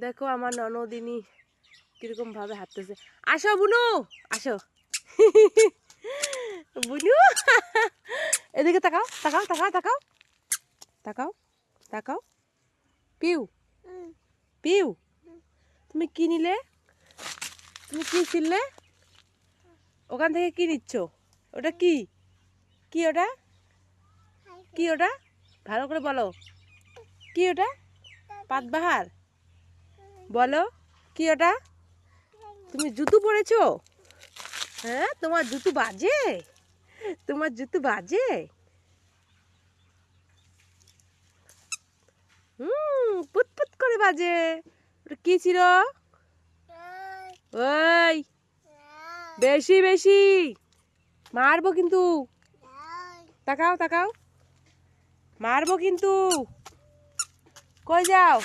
দেখো আমার ননদিনী কিরকম ভাবে হাঁটতেছে। আসো বুনু, আসো বুনু এদিকে তাকাও তাকাও তাকাও তাকাও তাকাও তাকাও। পিউ পিউ, তুমি কি নিলে? তুমি কি ছিলে? ওখান থেকে কি নিচ্ছ? ওটা কি? কি ওটা? কি ওটা? ভালো করে বলো। কি ওটা? পাতবাহার? বলো কি ওটা? তুমি জুতো পরেছো? হ্যাঁ, তোমার জুতো বাজে? তোমার জুতো বাজে? পুতপুত করে বাজে। ওটা কি ছিল? ওই বেশি বেশি মারবো কিন্তু। তাকাও তাকাও, মারবো কিন্তু। কই যাও?